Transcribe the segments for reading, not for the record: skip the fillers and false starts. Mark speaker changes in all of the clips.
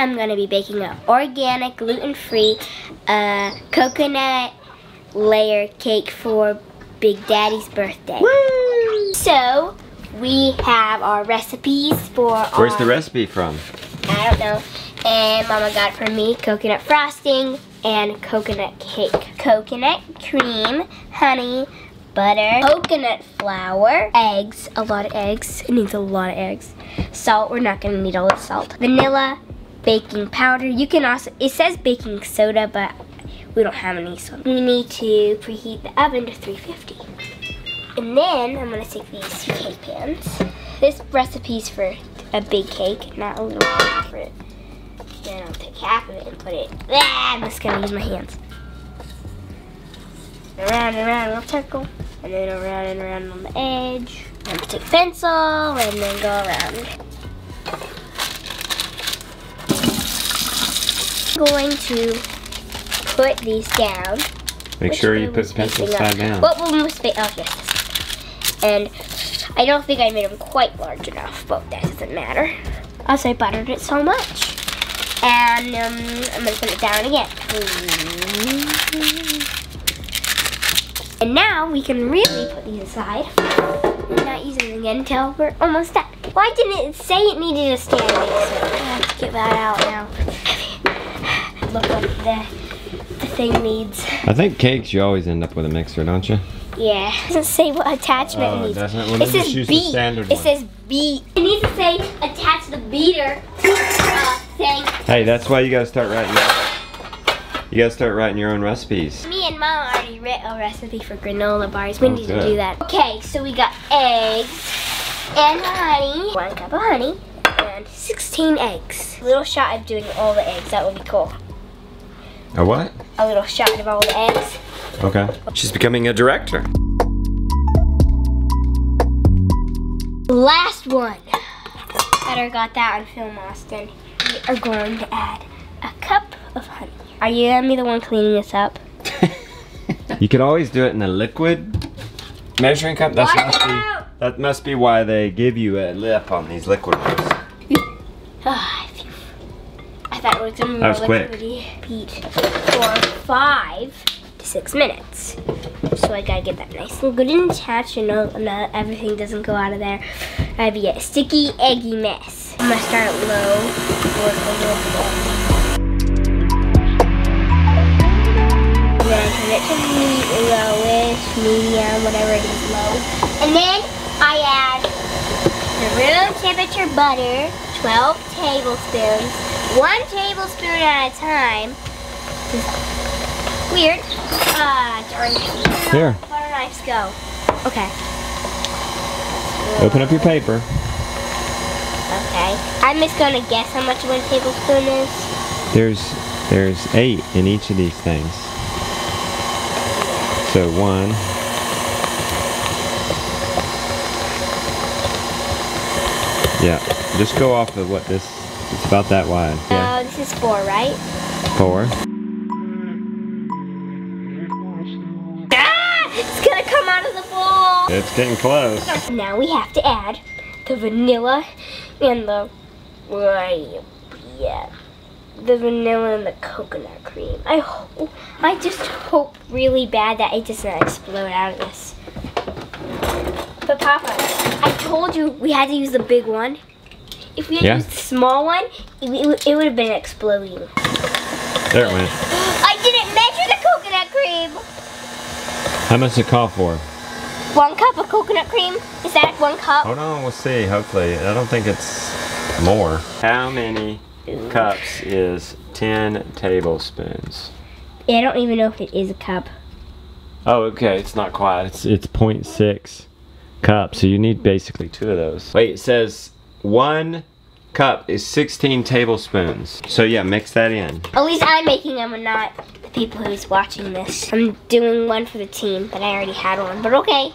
Speaker 1: I'm gonna be baking an organic, gluten-free coconut layer cake for Big Daddy's birthday.
Speaker 2: Woo!
Speaker 1: So we have our recipes for
Speaker 2: Where's the recipe from?
Speaker 1: I don't know. And Mama got it for me coconut frosting and coconut cake. Coconut cream, honey, butter, coconut flour, eggs, a lot of eggs. It needs a lot of eggs. Salt, we're not gonna need all the salt. Vanilla, baking powder. You can also, it says baking soda, but we don't have any, so we need to preheat the oven to 350. And then I'm gonna take these two cake pans. This recipe's for a big cake, not a little cake for it. Then I'll take half of it and put it, I'm just gonna use my hands. Around and around in a circle, and then around and around on the edge. I'm gonna take a pencil and then go around. I'm going to put these down.
Speaker 2: Make sure you put the pencil side down.
Speaker 1: What will move space? Oh, yes. And I don't think I made them quite large enough, but that doesn't matter. Also, I buttered it so much. And I'm gonna put it down again. And now we can really put these aside and not use them again until we're almost done. Why didn't it say it needed a stand mixer? I have to get that out now. Look what the thing needs.
Speaker 2: I think cakes you always end up with a mixer, don't you?
Speaker 1: Yeah. It doesn't say what attachment it needs.
Speaker 2: Doesn't it? Well,
Speaker 1: it says
Speaker 2: use
Speaker 1: beat.
Speaker 2: the standard
Speaker 1: It
Speaker 2: one.
Speaker 1: says beat. It needs to say attach the beater thing.
Speaker 2: Hey, that's why you gotta start writing. You gotta start writing your own recipes.
Speaker 1: Me and Mom already wrote a recipe for granola bars. We need
Speaker 2: good.
Speaker 1: to do that. Okay, so we got eggs and honey. 1 cup of honey and 16 eggs. A little shot of doing all the eggs. That would be cool.
Speaker 2: A what?
Speaker 1: A little shot of all the eggs.
Speaker 2: Okay. She's becoming a director.
Speaker 1: Last one. Better got that on film, Austin. We are going to add a cup of honey. Are you gonna be the one cleaning this up?
Speaker 2: You could always do it in a liquid measuring cup. That must be why they give you a lip on these liquid ones.
Speaker 1: I thought it was gonna be
Speaker 2: That was
Speaker 1: more
Speaker 2: quick.
Speaker 1: liquidy. Beat for 5 to 6 minutes. So I gotta get that nice and good and attached, and no, everything doesn't go out of there. I have to get a sticky, eggy mess. I'm gonna start low. Work a little bit. And then I turn it to lowish, medium, whatever it is, low. And then I add the room temperature butter, 12 tablespoons, 1 tablespoon at a time. Weird. Darn it.
Speaker 2: Here.
Speaker 1: Butter knives go. Okay.
Speaker 2: Open up your paper.
Speaker 1: Okay. I'm just gonna guess how much 1 tablespoon is.
Speaker 2: There's 8 in each of these things. So 1. Yeah. Just go off of what this. It's about that wide. Yeah.
Speaker 1: This is 4, right?
Speaker 2: 4.
Speaker 1: It's gonna come out of the bowl.
Speaker 2: It's getting close.
Speaker 1: Now we have to add the vanilla and the the vanilla and the coconut cream. I just hope really bad that it doesn't explode out of this. But Papa, I told you we had to use the big one. If we had used the small one, it would have been exploding.
Speaker 2: There it went.
Speaker 1: I didn't measure the coconut cream.
Speaker 2: How much it call for?
Speaker 1: 1 cup of coconut cream. Is that 1 cup?
Speaker 2: Hold on, we'll see. Hopefully, I don't think it's more. How many cups is 10 tablespoons?
Speaker 1: Yeah, I don't even know if it is a cup.
Speaker 2: Oh, okay. It's not quite. It's 0.6 cups. So you need basically 2 of those. Wait, it says 1 cup is 16 tablespoons. So yeah, mix that in.
Speaker 1: At least I'm making them and not the people who's watching this. I'm doing one for the team, but I already had one. But okay.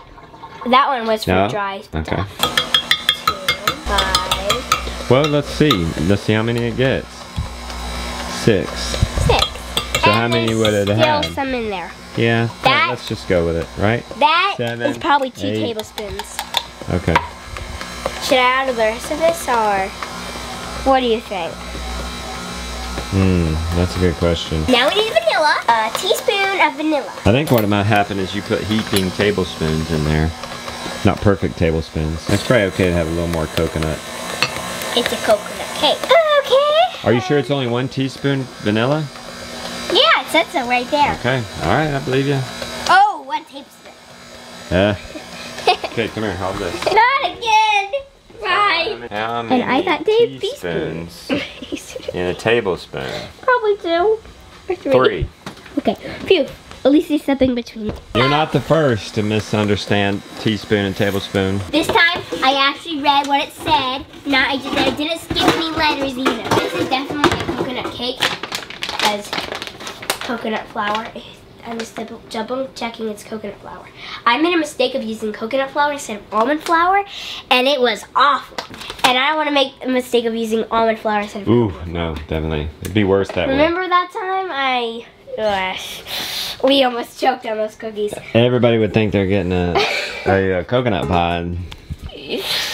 Speaker 1: That one was for dry stuff.
Speaker 2: Okay.
Speaker 1: 2, 5.
Speaker 2: Well, let's see. Let's see how many it gets. 6.
Speaker 1: 6.
Speaker 2: So how many would it have?
Speaker 1: Still some in there.
Speaker 2: Yeah.
Speaker 1: That-
Speaker 2: Let's just go with it, right?
Speaker 1: That
Speaker 2: 7,
Speaker 1: is probably 2
Speaker 2: 8.
Speaker 1: tablespoons.
Speaker 2: Okay.
Speaker 1: Should I add the rest of this, or what do you think?
Speaker 2: That's a good question.
Speaker 1: Now we need vanilla. A teaspoon of vanilla.
Speaker 2: I think what might happen is you put heaping tablespoons in there. Not perfect tablespoons. It's probably okay to have a little more coconut.
Speaker 1: It's a coconut cake. Okay.
Speaker 2: Are you sure it's only 1 teaspoon vanilla?
Speaker 1: Yeah, it says so right there.
Speaker 2: Okay, alright, I believe you.
Speaker 1: Oh, 1 tablespoon.
Speaker 2: Okay, come here, hold this.
Speaker 1: Not again. Right.
Speaker 2: How many
Speaker 1: I thought
Speaker 2: teaspoons in a tablespoon?
Speaker 1: Probably 2 or 3.
Speaker 2: 3.
Speaker 1: Okay, phew. At least there's something between.
Speaker 2: You're not the first to misunderstand teaspoon and tablespoon.
Speaker 1: This time, I actually read what it said. I didn't skip any letters either. This is definitely a coconut cake. As coconut flour. I'm just double checking it's coconut flour. I made a mistake of using coconut flour instead of almond flour, and it was awful. And I don't want to make a mistake of using almond flour instead of
Speaker 2: No, definitely. It'd be worse that way.
Speaker 1: Remember that time we almost choked on those cookies.
Speaker 2: Everybody would think they're getting a coconut pie and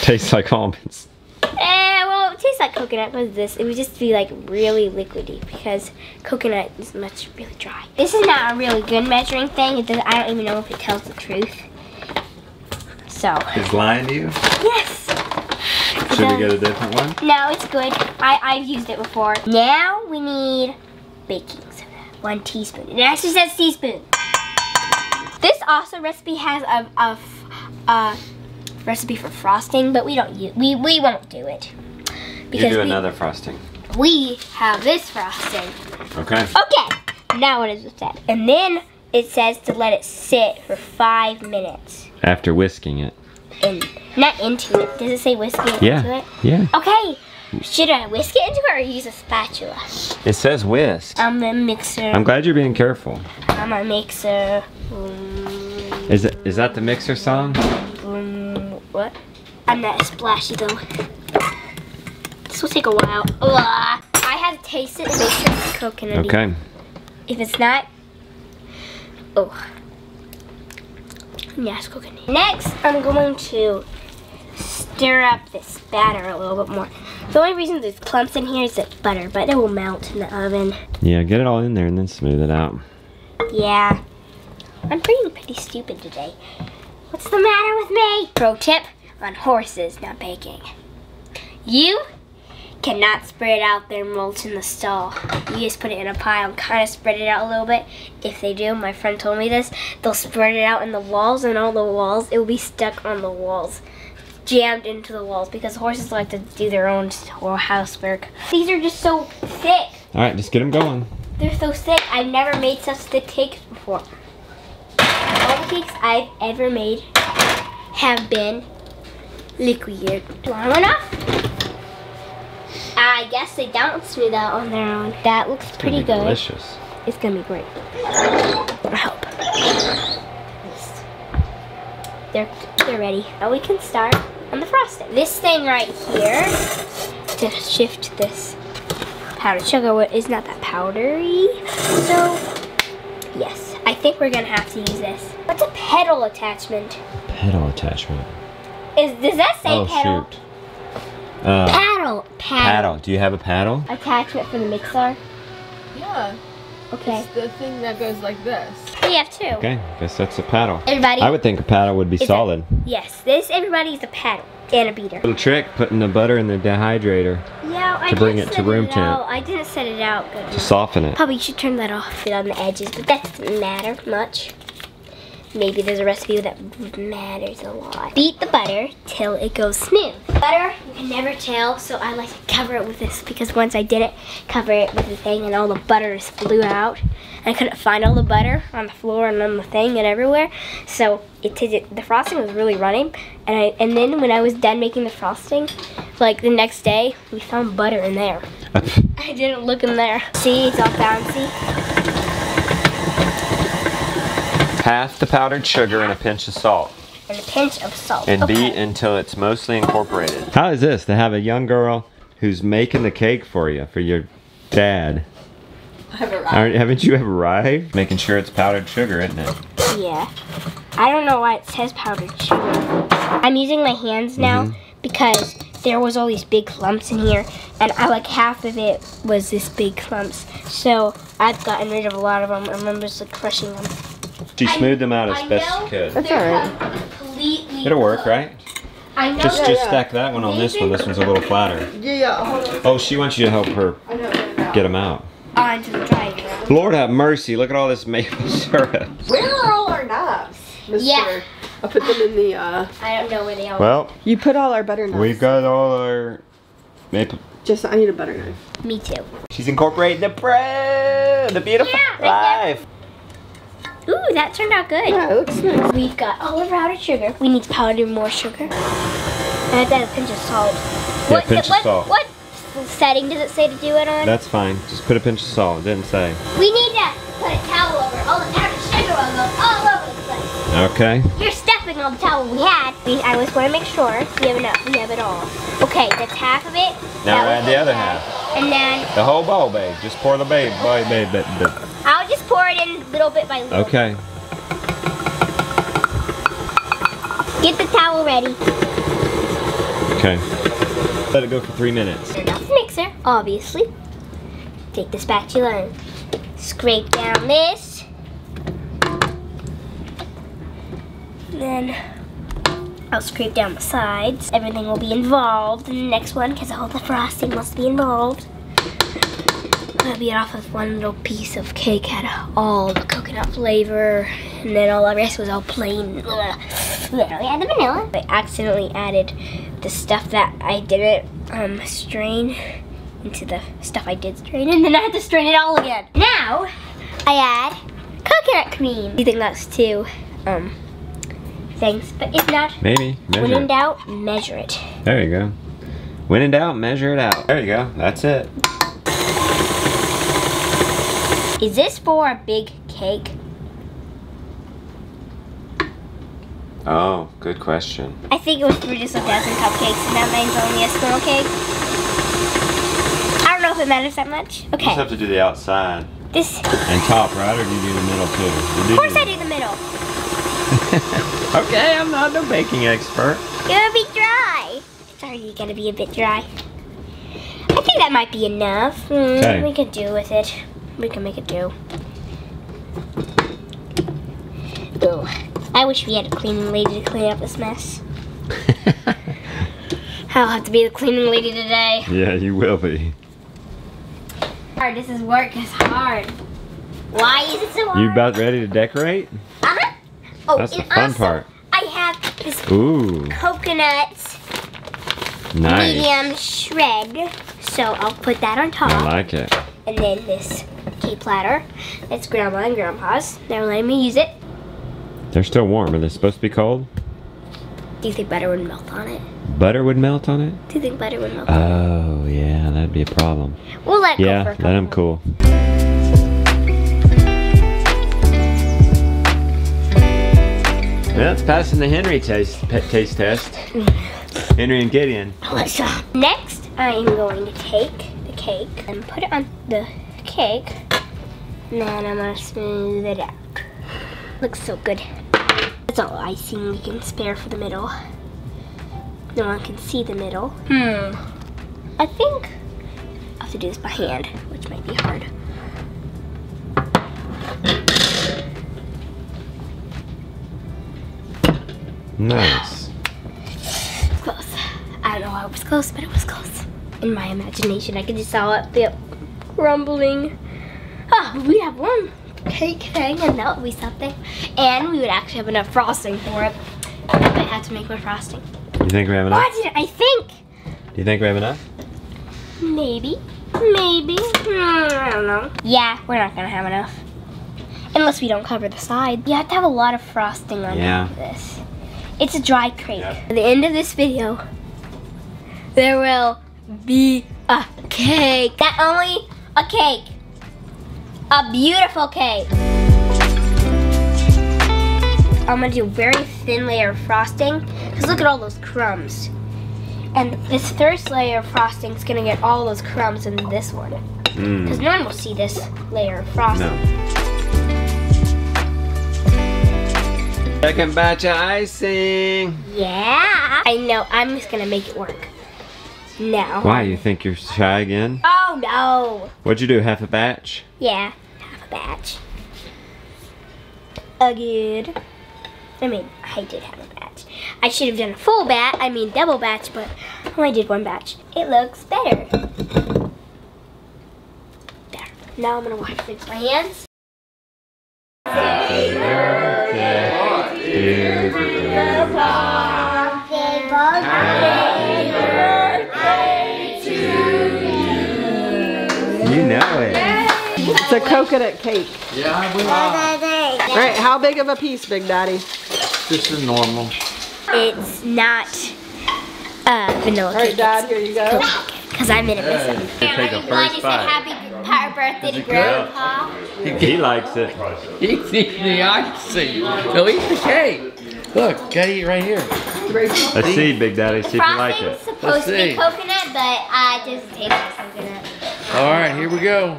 Speaker 2: tastes like almonds.
Speaker 1: Well, it tastes like coconut, but it would just be like really liquidy because coconut is really dry. This is not a really good measuring thing. I don't even know if it tells the truth. So.
Speaker 2: It's lying to you?
Speaker 1: Yes.
Speaker 2: Should we get a different one?
Speaker 1: No, it's good. I've used it before. Now we need baking soda. 1 teaspoon. It actually says teaspoon. This also recipe has a recipe for frosting, but we won't do it.
Speaker 2: You do another frosting.
Speaker 1: We have this frosting.
Speaker 2: Okay.
Speaker 1: Okay. Now what does it say? And then it says to let it sit for 5 minutes.
Speaker 2: After whisking it.
Speaker 1: Not into it. Does it say whisk it into it?
Speaker 2: Yeah.
Speaker 1: Okay. Should I whisk it into it or use a spatula?
Speaker 2: It says whisk.
Speaker 1: I'm the mixer.
Speaker 2: I'm glad you're being careful.
Speaker 1: I'm a mixer.
Speaker 2: Is that the mixer song?
Speaker 1: What? I'm not splashy though. This will take a while. Ugh. I have to taste it and make sure it's coconut.
Speaker 2: Okay.
Speaker 1: If it's not, yeah, it's coconut. Next, I'm going to stir up this batter a little bit more. The only reason there's clumps in here is it's butter, but it will melt in the oven.
Speaker 2: Yeah, get it all in there and then smooth it out.
Speaker 1: Yeah. I'm being pretty stupid today. What's the matter with me? Pro tip on horses not baking. You cannot spread out their mulch in the stall. You just put it in a pile and kind of spread it out a little bit. If they do, my friend told me this, they'll spread it out in the walls, and all the walls, it will be stuck on the walls. Jammed into the walls because horses like to do their own housework. These are just so thick.
Speaker 2: All right, just get them going.
Speaker 1: They're so thick. I've never made such thick cakes before. All the cakes I've ever made have been liquid. Long enough? I guess they don't smooth out on their own. That looks pretty good.
Speaker 2: Delicious.
Speaker 1: It's gonna be great. I hope. They're ready. Now we can start on the frosting. This thing right here, to shift this powdered sugar, is not that powdery. So, yes, I think we're gonna have to use this. What's a pedal attachment?
Speaker 2: Pedal attachment.
Speaker 1: Does that say pedal?
Speaker 2: Shoot.
Speaker 1: Paddle.
Speaker 2: Do you have a paddle?
Speaker 1: Attachment for the mixer?
Speaker 3: Yeah.
Speaker 1: Okay.
Speaker 3: It's the thing that goes like this.
Speaker 1: We have 2.
Speaker 2: Okay, I guess that's a paddle.
Speaker 1: Everybody?
Speaker 2: I would think a paddle would be solid.
Speaker 1: Yes, everybody is a paddle and a beater.
Speaker 2: Little trick, putting the butter in the dehydrator
Speaker 1: Yeah, I
Speaker 2: to bring it to room temp.
Speaker 1: I didn't set it out good
Speaker 2: to
Speaker 1: enough.
Speaker 2: soften it.
Speaker 1: Probably should turn that off on the edges, but that doesn't matter much. Maybe there's a recipe that matters a lot. Beat the butter till it goes smooth. Butter, you can never tell, so I like to cover it with this because once I didn't cover it with the thing and all the butter just flew out. I couldn't find all the butter on the floor and on the thing and everywhere. So the frosting was really running. And then when I was done making the frosting, like the next day, we found butter in there. I didn't look in there. See, it's all bouncy.
Speaker 2: Half the powdered sugar and a pinch of salt.
Speaker 1: And a pinch of salt.
Speaker 2: And beat until it's mostly incorporated. How is this to have a young girl who's making the cake for you, for your dad?
Speaker 3: I've arrived.
Speaker 2: Haven't you ever arrived? Making sure it's powdered sugar, isn't it?
Speaker 1: Yeah. I don't know why it says powdered sugar. I'm using my hands now because there was all these big clumps in here, and like half of it was this big clumps. So I've gotten rid of a lot of them. I remember just like crushing them.
Speaker 2: She smoothed them out as best she could.
Speaker 3: That's alright.
Speaker 1: Completely
Speaker 2: It'll work, right?
Speaker 1: I know.
Speaker 2: Just stack that one on this one. This one's a little flatter.
Speaker 3: Yeah, hold on.
Speaker 2: Oh, she wants you to help her
Speaker 3: I know.
Speaker 2: get them out.
Speaker 1: Onto the drying rack.
Speaker 2: Lord have mercy, look at all this maple syrup.
Speaker 3: Where are all our knives, Mr.?
Speaker 1: Yeah.
Speaker 3: I put them in the,
Speaker 1: I don't know where they are.
Speaker 2: Well,
Speaker 3: You put all our butter knives.
Speaker 2: we've got all our maple.
Speaker 3: I need a butter knife.
Speaker 1: Me too.
Speaker 2: She's incorporating the beautiful
Speaker 1: Yeah, right
Speaker 2: life.
Speaker 1: Ooh, that turned out good.
Speaker 3: Yeah, it looks nice.
Speaker 1: We've got all of powdered sugar. We need to powder more sugar. And I have to add a pinch of salt.
Speaker 2: Yeah, pinch of salt.
Speaker 1: What setting does it say to do it on?
Speaker 2: That's fine. Just put a pinch of salt. It didn't say.
Speaker 1: We need to put a towel over all the powdered sugar will go all over the place.
Speaker 2: Okay.
Speaker 1: You're stepping on the towel we had. I always want to make sure we have enough. We have it all. Okay, that's half of it.
Speaker 2: Now
Speaker 1: That
Speaker 2: add
Speaker 1: was
Speaker 2: the other
Speaker 1: half.
Speaker 2: half.
Speaker 1: And then
Speaker 2: The whole bowl, babe. Just pour the babe.
Speaker 1: I'll just pour it in little bit by little.
Speaker 2: Okay.
Speaker 1: Get the towel ready.
Speaker 2: Okay. Let it go for 3 minutes.
Speaker 1: Turn off the mixer, obviously. Take the spatula and scrape down this. Then I'll scrape down the sides. Everything will be involved in the next one because all the frosting must be involved. I'll be off with one little piece of cake had all the coconut flavor, and then all the rest was all plain. Then we had the vanilla. I accidentally added the stuff that I didn't strain into the stuff I did strain, and then I had to strain it all again. Now I add coconut cream. Do you think that's too things? But if not,
Speaker 2: Maybe.
Speaker 1: when
Speaker 2: Measure
Speaker 1: in
Speaker 2: it.
Speaker 1: doubt, measure it.
Speaker 2: There you go. When in doubt, measure it out. There you go. That's it.
Speaker 1: Is this for a big cake?
Speaker 2: Oh, good question.
Speaker 1: I think it was for just a dozen cupcakes, and that means only a small cake. I don't know if it matters that much.
Speaker 2: You just
Speaker 1: Okay,
Speaker 2: have to do the outside
Speaker 1: this.
Speaker 2: and top, right? Or do you do the middle too?
Speaker 1: Of course, I do the middle.
Speaker 2: Okay, I'm not no baking expert.
Speaker 1: It's gonna be dry. It's already gonna be a bit dry. I think that might be enough.
Speaker 2: Okay.
Speaker 1: We can do with it. We can make it do. Ooh, I wish we had a cleaning lady to clean up this mess. I'll have to be the cleaning lady today.
Speaker 2: Yeah, you will be.
Speaker 1: Hard. This is work. It's hard. Why is it so hard?
Speaker 2: You about ready to decorate?
Speaker 1: Uh-huh. Oh,
Speaker 2: That's the
Speaker 1: and
Speaker 2: fun
Speaker 1: also,
Speaker 2: part.
Speaker 1: I have this
Speaker 2: Ooh,
Speaker 1: coconut
Speaker 2: nice.
Speaker 1: medium shred, so I'll put that on top.
Speaker 2: I like it.
Speaker 1: And then this cake platter. It's Grandma and Grandpa's. They're letting me use it.
Speaker 2: They're still warm. Are they supposed to be cold?
Speaker 1: Do you think butter would melt on it?
Speaker 2: Butter would melt on it?
Speaker 1: Do you think butter would melt on it?
Speaker 2: Oh, yeah, that'd be a problem.
Speaker 1: We'll let it go
Speaker 2: Yeah,
Speaker 1: for a
Speaker 2: let
Speaker 1: couple
Speaker 2: them
Speaker 1: more.
Speaker 2: cool. Yeah, it's passing the Henry taste test. Henry and Gideon.
Speaker 1: Let's go. Next, I am going to take the cake and put it on the cake. And then I'm going to smooth it out. Looks so good. That's all icing we can spare for the middle. No one can see the middle. I think I have to do this by hand, which might be hard.
Speaker 2: Nice.
Speaker 1: Close. I don't know how it was close, but it was close. In my imagination, I could just saw it be crumbling. Oh, we have one cake thing, and that would be something. And we would actually have enough frosting for it. But I have to make more frosting.
Speaker 2: You think we have enough?
Speaker 1: Why did I think?
Speaker 2: Do you think we have enough?
Speaker 1: Maybe. Maybe. I don't know. Yeah, we're not gonna have enough. Unless we don't cover the side. You have to have a lot of frosting on this. It's a dry cake.
Speaker 2: Yeah.
Speaker 1: At the end of this video, there will be a cake. Not only a cake, a beautiful cake. I'm gonna do a very thin layer of frosting, because look at all those crumbs. And this first layer of frosting is gonna get all those crumbs in this one. Because no one will see this layer of frosting.
Speaker 2: No. Second batch of icing.
Speaker 1: Yeah. I know, I'm just gonna make it work. No.
Speaker 2: Why, you think you're shy again?
Speaker 1: Oh no.
Speaker 2: What'd you do, half a batch?
Speaker 1: Yeah, half a batch. Good. I mean, I did have a batch. I should have done a full batch, double batch, but I only did one batch. It looks better. There. Now I'm gonna wash my hands.
Speaker 2: You know it.
Speaker 3: It's a coconut cake.
Speaker 4: Yeah, I will.
Speaker 3: All right, how big of a piece, Big Daddy?
Speaker 4: This is normal.
Speaker 1: It's not vanilla
Speaker 3: All right,
Speaker 1: cake.
Speaker 3: Dad, here you go.
Speaker 1: Because I'm in a missing.
Speaker 2: Take a first bite.
Speaker 1: Happy birthday to Grandpa.
Speaker 2: He likes it.
Speaker 4: He's eating the icing. So eat the cake. Look, gotta eat right here.
Speaker 2: Let's see, Big Daddy, see if you like
Speaker 1: Frosting's
Speaker 2: it.
Speaker 1: supposed to be
Speaker 4: see.
Speaker 1: coconut, but it doesn't taste like coconut.
Speaker 4: All right, here we go.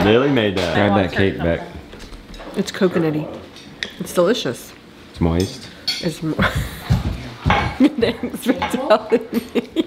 Speaker 2: Lily made that. Grab that cake back.
Speaker 3: It's coconutty. It's delicious.
Speaker 2: It's moist.
Speaker 3: It's more. Thanks for telling me.